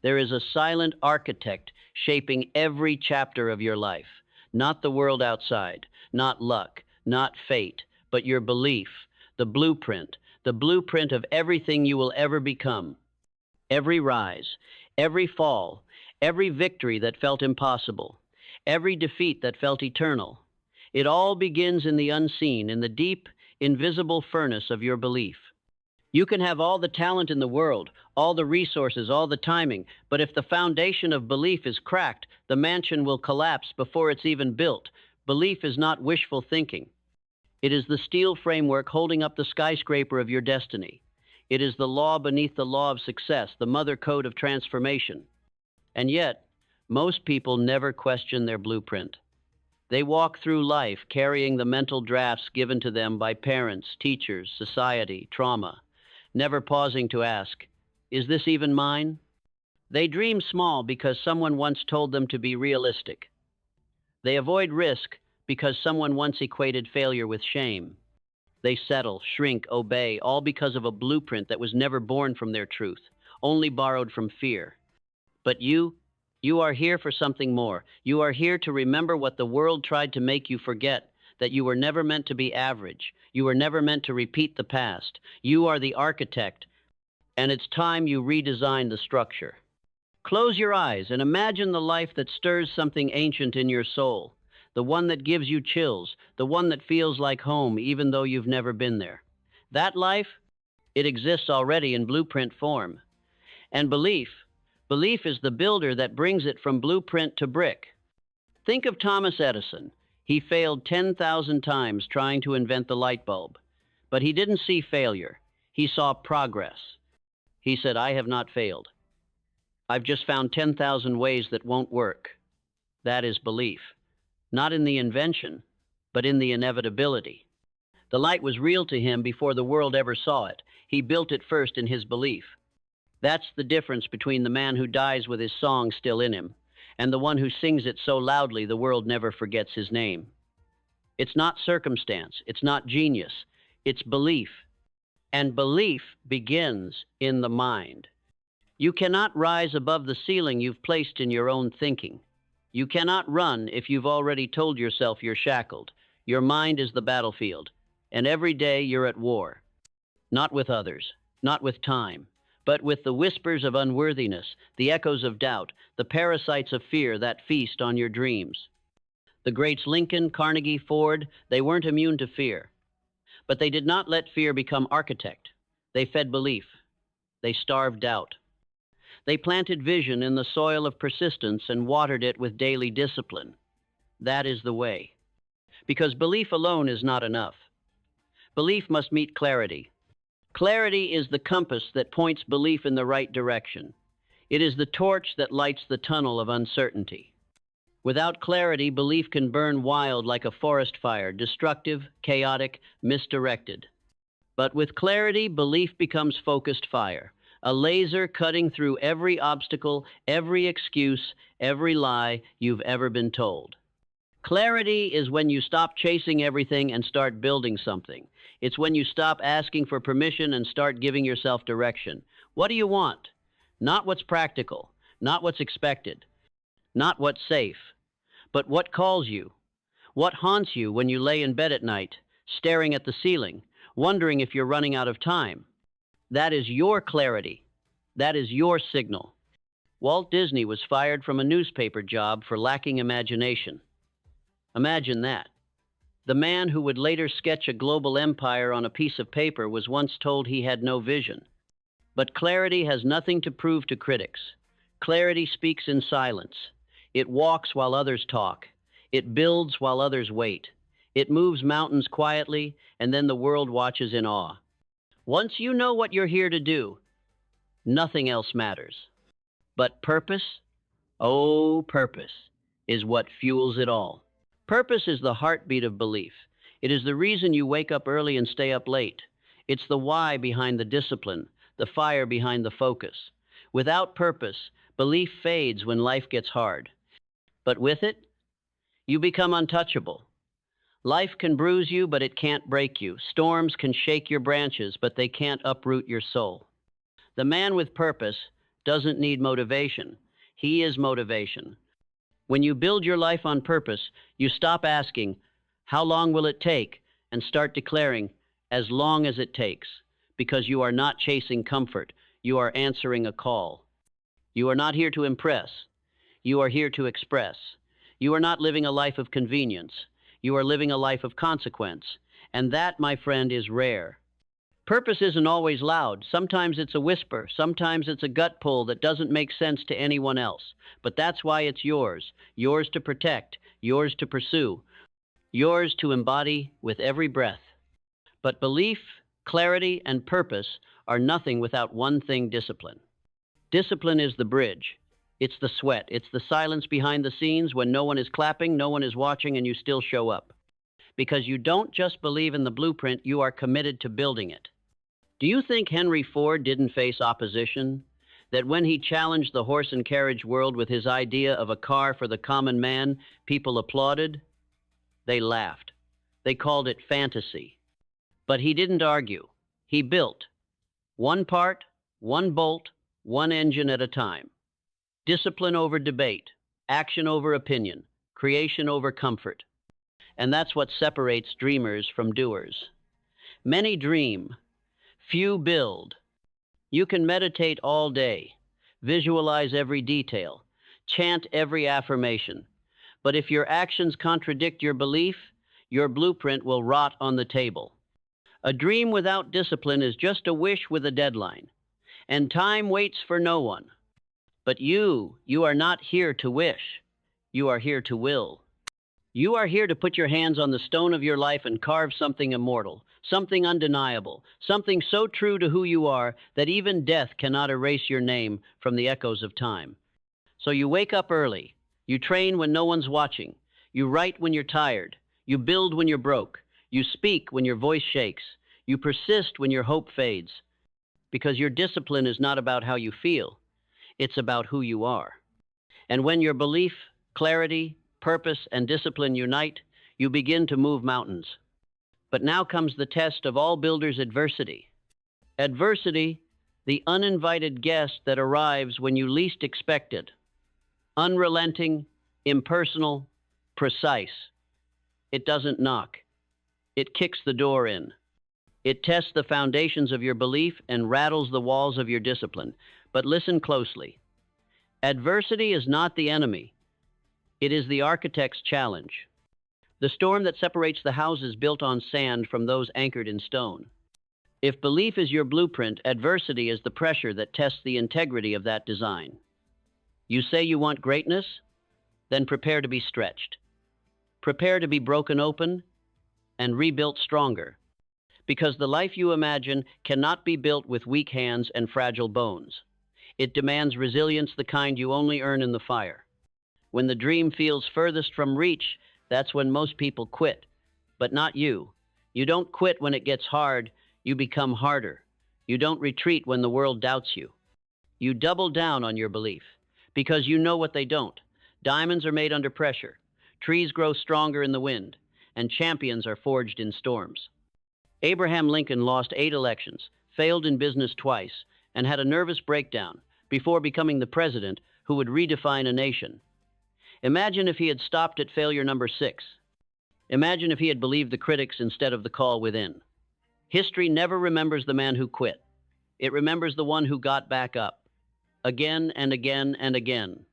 There is a silent architect shaping every chapter of your life. Not the world outside, not luck, not fate, but your belief, the blueprint of everything you will ever become. Every rise, every fall, every victory that felt impossible, every defeat that felt eternal. It all begins in the unseen, in the deep, invisible furnace of your belief. You can have all the talent in the world, all the resources, all the timing, but if the foundation of belief is cracked, the mansion will collapse before it's even built. Belief is not wishful thinking. It is the steel framework holding up the skyscraper of your destiny. It is the law beneath the law of success, the mother code of transformation. And yet, most people never question their blueprint. They walk through life carrying the mental drafts given to them by parents, teachers, society, trauma, never pausing to ask, is this even mine? They dream small because someone once told them to be realistic. They avoid risk because someone once equated failure with shame. They settle, shrink, obey, all because of a blueprint that was never born from their truth, only borrowed from fear. But you are here for something more. You are here to remember what the world tried to make you forget, that you were never meant to be average. You were never meant to repeat the past. You are the architect, and it's time you redesign the structure. Close your eyes and imagine the life that stirs something ancient in your soul, the one that gives you chills, the one that feels like home even though you've never been there. That life, it exists already in blueprint form. And belief is the builder that brings it from blueprint to brick. Think of Thomas Edison. He failed 10,000 times trying to invent the light bulb. But he didn't see failure. He saw progress. He said, I have not failed. I've just found 10,000 ways that won't work. That is belief. Not in the invention, but in the inevitability. The light was real to him before the world ever saw it. He built it first in his belief. That's the difference between the man who dies with his song still in him and the one who sings it so loudly the world never forgets his name. It's not circumstance, it's not genius, it's belief. And belief begins in the mind. You cannot rise above the ceiling you've placed in your own thinking. You cannot run if you've already told yourself you're shackled. Your mind is the battlefield, and every day you're at war. Not with others, not with time, but with the whispers of unworthiness, the echoes of doubt, the parasites of fear that feast on your dreams. The greats Lincoln, Carnegie, Ford, they weren't immune to fear. But they did not let fear become architect. They fed belief. They starved doubt. They planted vision in the soil of persistence and watered it with daily discipline. That is the way. Because belief alone is not enough. Belief must meet clarity. Clarity is the compass that points belief in the right direction. It is the torch that lights the tunnel of uncertainty. Without clarity, belief can burn wild like a forest fire, destructive, chaotic, misdirected. But with clarity, belief becomes focused fire, a laser cutting through every obstacle, every excuse, every lie you've ever been told. Clarity is when you stop chasing everything and start building something. It's when you stop asking for permission and start giving yourself direction. What do you want? Not what's practical, not what's expected, not what's safe, but what calls you. What haunts you when you lay in bed at night, staring at the ceiling, wondering if you're running out of time. That is your clarity. That is your signal. Walt Disney was fired from a newspaper job for lacking imagination. Imagine that. The man who would later sketch a global empire on a piece of paper was once told he had no vision. But clarity has nothing to prove to critics. Clarity speaks in silence. It walks while others talk. It builds while others wait. It moves mountains quietly, and then the world watches in awe. Once you know what you're here to do, nothing else matters. But purpose, oh, purpose, is what fuels it all. Purpose is the heartbeat of belief. It is the reason you wake up early and stay up late. It's the why behind the discipline, the fire behind the focus. Without purpose, belief fades when life gets hard. But with it, you become untouchable. Life can bruise you, but it can't break you. Storms can shake your branches, but they can't uproot your soul. The man with purpose doesn't need motivation. He is motivation. When you build your life on purpose, you stop asking, how long will it take? And start declaring, as long as it takes. Because you are not chasing comfort. You are answering a call. You are not here to impress. You are here to express. You are not living a life of convenience. You are living a life of consequence. And that, my friend, is rare. Purpose isn't always loud. Sometimes it's a whisper. Sometimes it's a gut pull that doesn't make sense to anyone else. But that's why it's yours. Yours to protect. Yours to pursue. Yours to embody with every breath. But belief, clarity, and purpose are nothing without one thing: discipline. Discipline is the bridge. It's the sweat. It's the silence behind the scenes when no one is clapping, no one is watching, and you still show up. Because you don't just believe in the blueprint, you are committed to building it. Do you think Henry Ford didn't face opposition? That when he challenged the horse and carriage world with his idea of a car for the common man, people applauded? They laughed. They called it fantasy. But he didn't argue. He built. One part, one bolt, one engine at a time. Discipline over debate, action over opinion, creation over comfort. And that's what separates dreamers from doers. Many dream, few build. You can meditate all day, visualize every detail, chant every affirmation. But if your actions contradict your belief, your blueprint will rot on the table. A dream without discipline is just a wish with a deadline. And time waits for no one. But you are not here to wish. You are here to will. You are here to put your hands on the stone of your life and carve something immortal, something undeniable, something so true to who you are that even death cannot erase your name from the echoes of time. So you wake up early. You train when no one's watching. You write when you're tired. You build when you're broke. You speak when your voice shakes. You persist when your hope fades. Because your discipline is not about how you feel. It's about who you are. And when your belief, clarity, purpose, and discipline unite, you begin to move mountains. But now comes the test of all builders' adversity. Adversity, the uninvited guest that arrives when you least expect it. Unrelenting, impersonal, precise. It doesn't knock. It kicks the door in. It tests the foundations of your belief and rattles the walls of your discipline. But listen closely. Adversity is not the enemy. It is the architect's challenge. The storm that separates the houses built on sand from those anchored in stone. If belief is your blueprint, adversity is the pressure that tests the integrity of that design. You say you want greatness? Then prepare to be stretched. Prepare to be broken open and rebuilt stronger. Because the life you imagine cannot be built with weak hands and fragile bones. It demands resilience, the kind you only earn in the fire. When the dream feels furthest from reach, that's when most people quit. But not you. You don't quit when it gets hard. You become harder. You don't retreat when the world doubts you. You double down on your belief. Because you know what they don't. Diamonds are made under pressure. Trees grow stronger in the wind. And champions are forged in storms. Abraham Lincoln lost 8 elections, failed in business twice, and had a nervous breakdown before becoming the president who would redefine a nation. Imagine if he had stopped at failure number 6. Imagine if he had believed the critics instead of the call within. History never remembers the man who quit. It remembers the one who got back up. Again and again and again.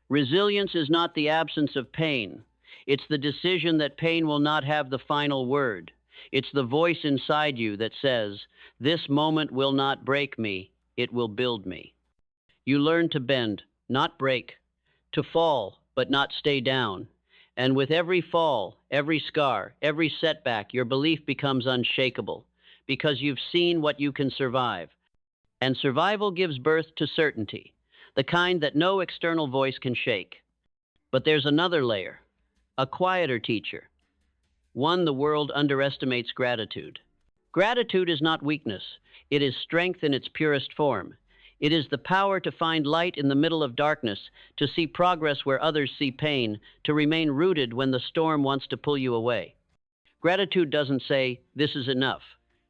Resilience is not the absence of pain. It's the decision that pain will not have the final word. It's the voice inside you that says, this moment will not break me, it will build me. You learn to bend, not break, to fall, but not stay down. And with every fall, every scar, every setback, your belief becomes unshakable, because you've seen what you can survive. And survival gives birth to certainty, the kind that no external voice can shake. But there's another layer, a quieter teacher. One the world underestimates: gratitude. Gratitude is not weakness. It is strength in its purest form. It is the power to find light in the middle of darkness, to see progress where others see pain, to remain rooted when the storm wants to pull you away. Gratitude doesn't say, this is enough.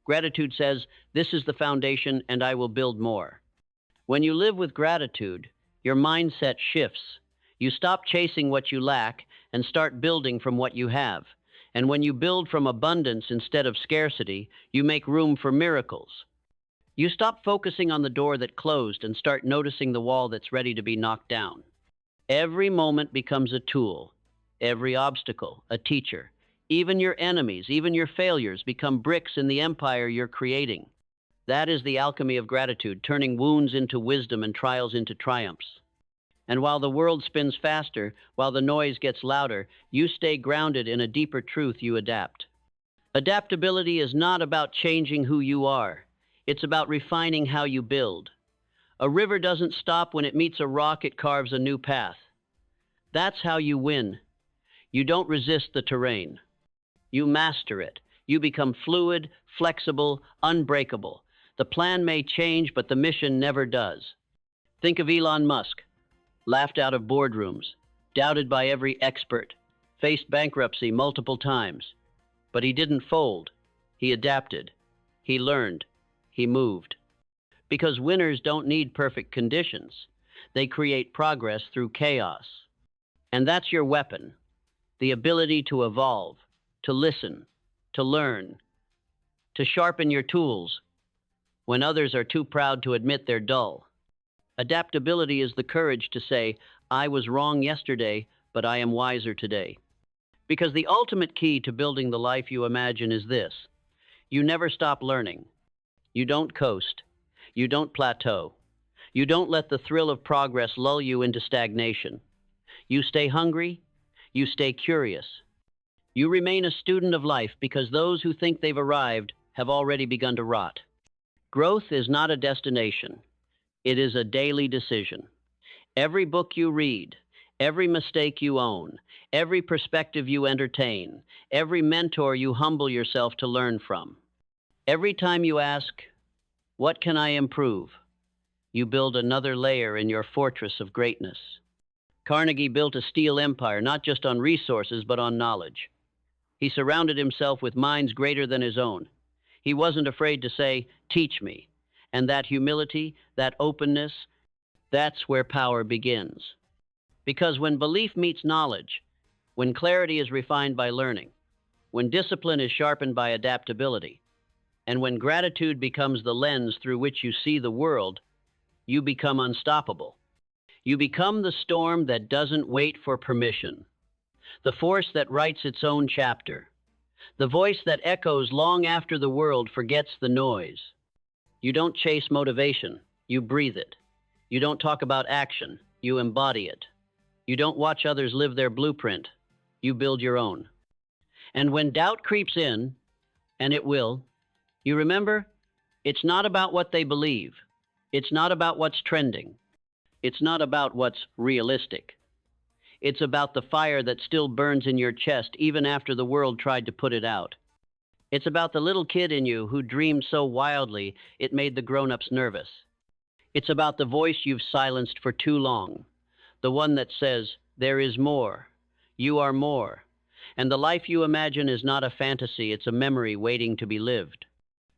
Gratitude says, this is the foundation and I will build more. When you live with gratitude, your mindset shifts. You stop chasing what you lack and start building from what you have. And when you build from abundance instead of scarcity, you make room for miracles. You stop focusing on the door that closed and start noticing the wall that's ready to be knocked down. Every moment becomes a tool, every obstacle a teacher. Even your enemies, even your failures become bricks in the empire you're creating. That is the alchemy of gratitude, turning wounds into wisdom and trials into triumphs. And while the world spins faster, while the noise gets louder, you stay grounded in a deeper truth. You adapt. Adaptability is not about changing who you are. It's about refining how you build. A river doesn't stop when it meets a rock, it carves a new path. That's how you win. You don't resist the terrain. You master it. You become fluid, flexible, unbreakable. The plan may change, but the mission never does. Think of Elon Musk, laughed out of boardrooms, doubted by every expert, faced bankruptcy multiple times. But he didn't fold. He adapted. He learned. He moved. Because winners don't need perfect conditions. They create progress through chaos. And that's your weapon, the ability to evolve, to listen, to learn, to sharpen your tools when others are too proud to admit they're dull. Adaptability is the courage to say, I was wrong yesterday, but I am wiser today. Because the ultimate key to building the life you imagine is this: you never stop learning. You don't coast. You don't plateau. You don't let the thrill of progress lull you into stagnation. You stay hungry. You stay curious. You remain a student of life because those who think they've arrived have already begun to rot. Growth is not a destination. It is a daily decision. Every book you read, every mistake you own, every perspective you entertain, every mentor you humble yourself to learn from. Every time you ask, what can I improve? You build another layer in your fortress of greatness. Carnegie built a steel empire not just on resources but on knowledge. He surrounded himself with minds greater than his own. He wasn't afraid to say, teach me. And that humility, that openness, that's where power begins. Because when belief meets knowledge, when clarity is refined by learning, when discipline is sharpened by adaptability, and when gratitude becomes the lens through which you see the world, you become unstoppable. You become the storm that doesn't wait for permission, the force that writes its own chapter, the voice that echoes long after the world forgets the noise. You don't chase motivation, you breathe it. You don't talk about action, you embody it. You don't watch others live their blueprint, you build your own. And when doubt creeps in, and it will, you remember, it's not about what they believe. It's not about what's trending. It's not about what's realistic. It's about the fire that still burns in your chest even after the world tried to put it out. It's about the little kid in you who dreamed so wildly it made the grown-ups nervous. It's about the voice you've silenced for too long, the one that says, there is more, you are more, and the life you imagine is not a fantasy, it's a memory waiting to be lived.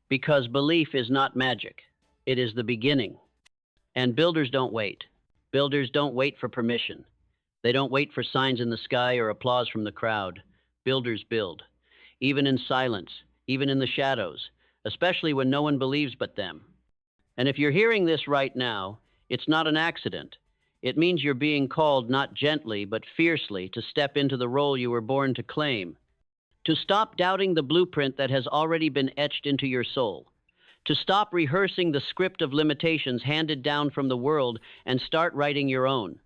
Because belief is not magic, it is the beginning. And builders don't wait. Builders don't wait for permission. They don't wait for signs in the sky or applause from the crowd. Builders build, even in silence, even in the shadows, especially when no one believes but them. And if you're hearing this right now, it's not an accident. It means you're being called not gently but fiercely to step into the role you were born to claim. To stop doubting the blueprint that has already been etched into your soul. To stop rehearsing the script of limitations handed down from the world and start writing your own.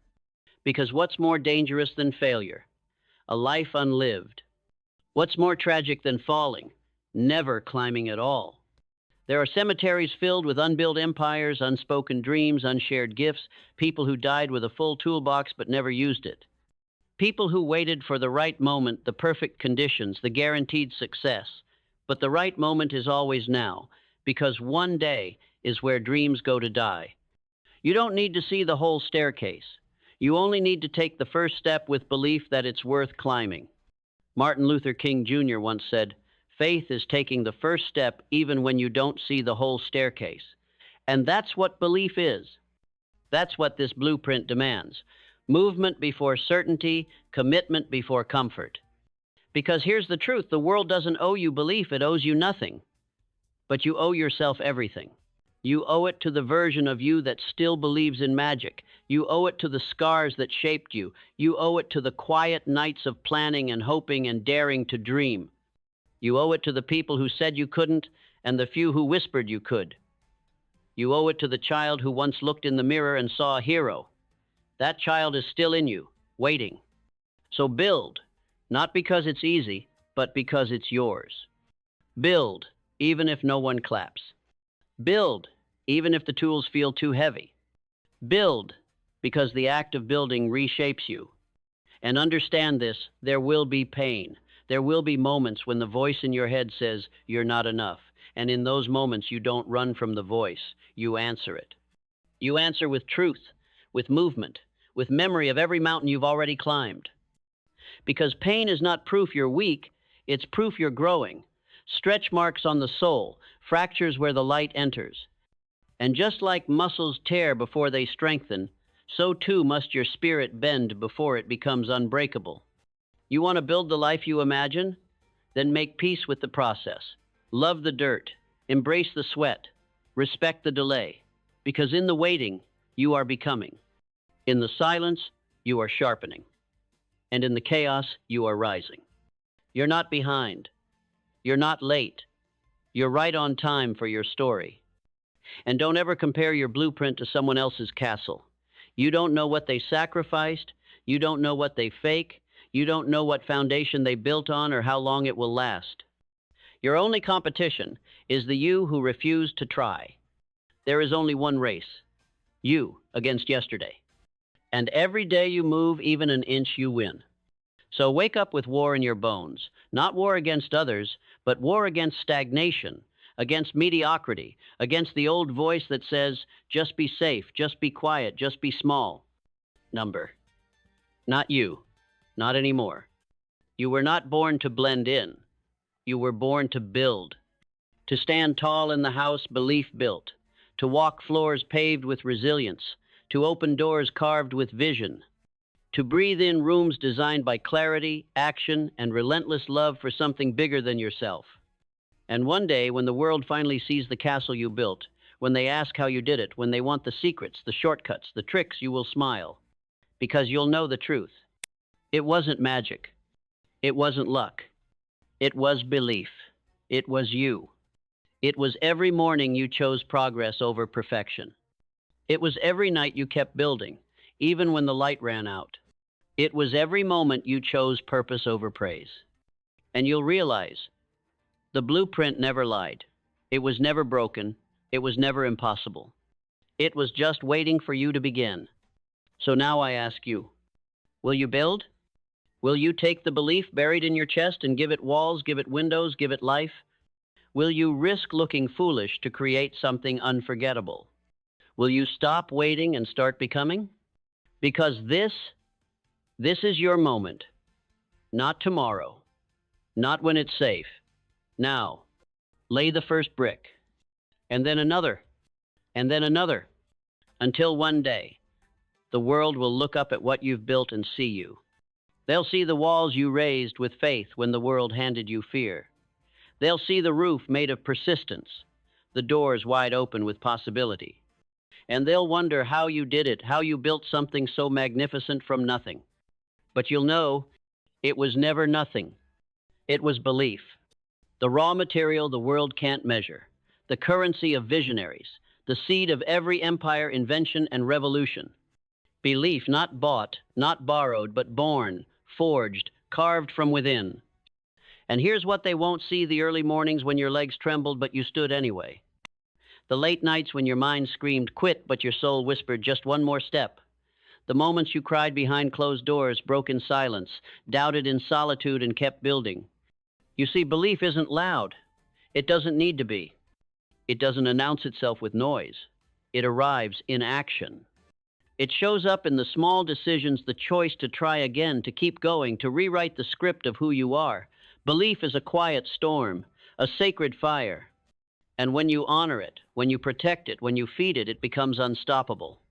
Because what's more dangerous than failure? A life unlived. What's more tragic than falling? Never climbing at all. There are cemeteries filled with unbuilt empires, unspoken dreams, unshared gifts, people who died with a full toolbox but never used it. People who waited for the right moment, the perfect conditions, the guaranteed success. But the right moment is always now, because one day is where dreams go to die. You don't need to see the whole staircase. You only need to take the first step with belief that it's worth climbing. Martin Luther King Jr. once said, faith is taking the first step even when you don't see the whole staircase. And that's what belief is. That's what this blueprint demands. Movement before certainty, commitment before comfort. Because here's the truth, the world doesn't owe you belief, it owes you nothing. But you owe yourself everything. You owe it to the version of you that still believes in magic. You owe it to the scars that shaped you. You owe it to the quiet nights of planning and hoping and daring to dream. You owe it to the people who said you couldn't and the few who whispered you could. You owe it to the child who once looked in the mirror and saw a hero. That child is still in you, waiting. So build, not because it's easy, but because it's yours. Build, even if no one claps. Build, even if the tools feel too heavy. Build, because the act of building reshapes you. And understand this, there will be pain. There will be moments when the voice in your head says, you're not enough. And in those moments, you don't run from the voice, you answer it. You answer with truth, with movement, with memory of every mountain you've already climbed. Because pain is not proof you're weak, it's proof you're growing. Stretch marks on the soul, fractures where the light enters. And just like muscles tear before they strengthen, so too must your spirit bend before it becomes unbreakable. You want to build the life you imagine? Then make peace with the process. Love the dirt, embrace the sweat, respect the delay, because in the waiting, you are becoming. In the silence, you are sharpening. And in the chaos, you are rising. You're not behind. You're not late. You're right on time for your story. And don't ever compare your blueprint to someone else's castle. You don't know what they sacrificed. You don't know what they fake. You don't know what foundation they built on or how long it will last. Your only competition is the you who refused to try. There is only one race, you against yesterday. And every day you move even an inch, you win. So wake up with war in your bones, not war against others, but war against stagnation, against mediocrity, against the old voice that says, just be safe, just be quiet, just be small. Number. Not you, not anymore. You were not born to blend in. You were born to build, to stand tall in the house belief built, to walk floors paved with resilience, to open doors carved with vision, to breathe in rooms designed by clarity, action, and relentless love for something bigger than yourself. And one day, when the world finally sees the castle you built, when they ask how you did it, when they want the secrets, the shortcuts, the tricks, you will smile, because you'll know the truth. It wasn't magic. It wasn't luck. It was belief. It was you. It was every morning you chose progress over perfection. It was every night you kept building, even when the light ran out. It was every moment you chose purpose over praise. And you'll realize, the blueprint never lied. It was never broken. It was never impossible. It was just waiting for you to begin. So now I ask you, will you build? Will you take the belief buried in your chest and give it walls, give it windows, give it life? Will you risk looking foolish to create something unforgettable? Will you stop waiting and start becoming? Because this is your moment. Not tomorrow. Not when it's safe. Now, lay the first brick. And then another. And then another. Until one day, the world will look up at what you've built and see you. They'll see the walls you raised with faith when the world handed you fear. They'll see the roof made of persistence, the doors wide open with possibility. And they'll wonder how you did it, how you built something so magnificent from nothing. But you'll know it was never nothing. It was belief. The raw material the world can't measure, the currency of visionaries, the seed of every empire, invention, and revolution. Belief not bought, not borrowed, but born, forged, carved from within. And here's what they won't see: the early mornings when your legs trembled, but you stood anyway. The late nights when your mind screamed, quit, but your soul whispered, just one more step. The moments you cried behind closed doors, broke in silence, doubted in solitude, and kept building. You see, belief isn't loud. It doesn't need to be. It doesn't announce itself with noise. It arrives in action. It shows up in the small decisions, the choice to try again, to keep going, to rewrite the script of who you are. Belief is a quiet storm, a sacred fire. And when you honor it, when you protect it, when you feed it, it becomes unstoppable.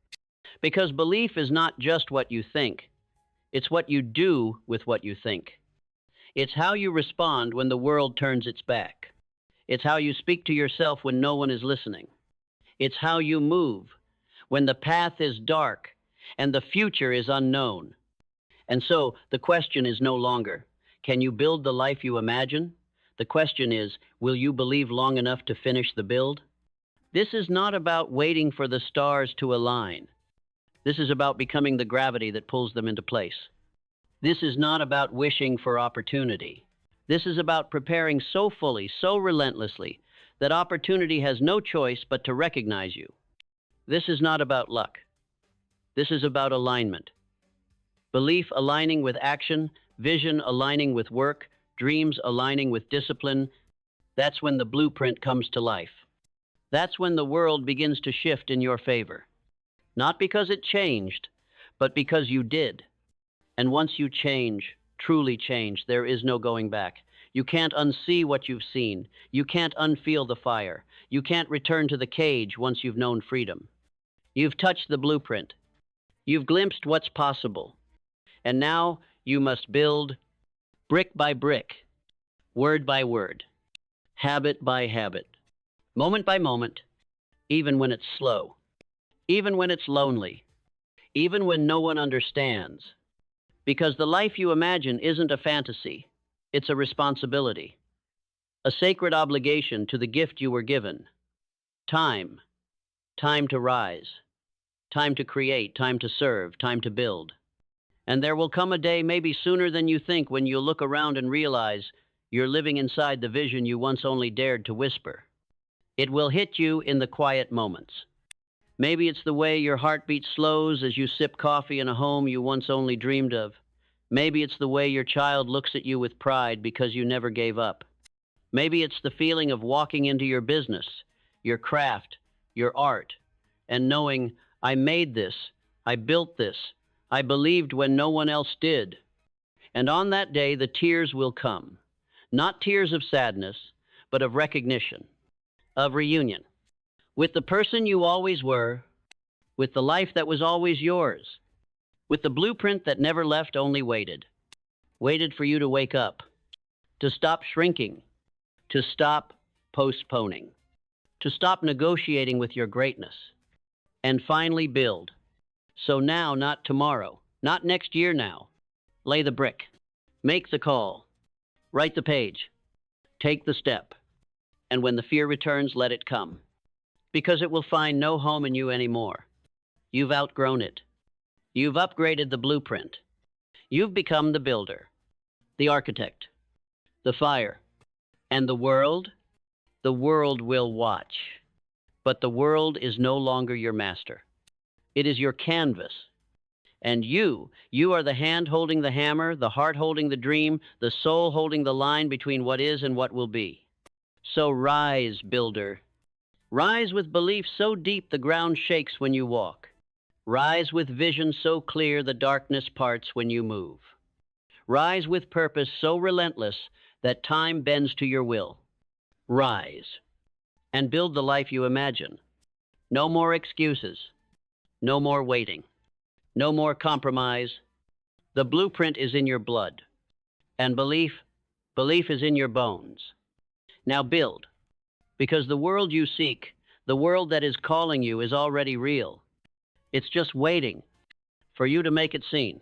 Because belief is not just what you think, it's what you do with what you think. It's how you respond when the world turns its back. It's how you speak to yourself when no one is listening. It's how you move when the path is dark and the future is unknown. And so the question is no longer, can you build the life you imagine? The question is, will you believe long enough to finish the build? This is not about waiting for the stars to align. This is about becoming the gravity that pulls them into place. This is not about wishing for opportunity. This is about preparing so fully, so relentlessly, that opportunity has no choice but to recognize you. This is not about luck. This is about alignment. Belief aligning with action, vision aligning with work, dreams aligning with discipline. That's when the blueprint comes to life. That's when the world begins to shift in your favor. Not because it changed, but because you did. And once you change, truly change, there is no going back. You can't unsee what you've seen. You can't unfeel the fire. You can't return to the cage once you've known freedom. You've touched the blueprint. You've glimpsed what's possible. And now you must build brick by brick, word by word, habit by habit, moment by moment, even when it's slow, even when it's lonely, even when no one understands. Because the life you imagine isn't a fantasy, it's a responsibility, a sacred obligation to the gift you were given. Time, time to rise, time to create, time to serve, time to build. And there will come a day, maybe sooner than you think, when you'll look around and realize you're living inside the vision you once only dared to whisper. It will hit you in the quiet moments. Maybe it's the way your heartbeat slows as you sip coffee in a home you once only dreamed of. Maybe it's the way your child looks at you with pride because you never gave up. Maybe it's the feeling of walking into your business, your craft, your art, and knowing, I made this, I built this, I believed when no one else did. And on that day, the tears will come. Not tears of sadness, but of recognition, of reunion. With the person you always were, with the life that was always yours, with the blueprint that never left, only waited. Waited for you to wake up, to stop shrinking, to stop postponing, to stop negotiating with your greatness, and finally build. So now, not tomorrow, not next year now. Lay the brick, make the call, write the page, take the step, and when the fear returns, let it come. Because it will find no home in you anymore. You've outgrown it. You've upgraded the blueprint. You've become the builder, the architect, the fire. And the world will watch. But the world is no longer your master. It is your canvas. And you are the hand holding the hammer, the heart holding the dream, the soul holding the line between what is and what will be. So rise, builder. Rise with belief so deep the ground shakes when you walk. Rise with vision so clear the darkness parts when you move. Rise with purpose so relentless that time bends to your will. Rise and build the life you imagine. No more excuses. No more waiting. No more compromise. The blueprint is in your blood. And belief is in your bones. Now build. Because the world you seek, the world that is calling you, is already real. It's just waiting for you to make it seen.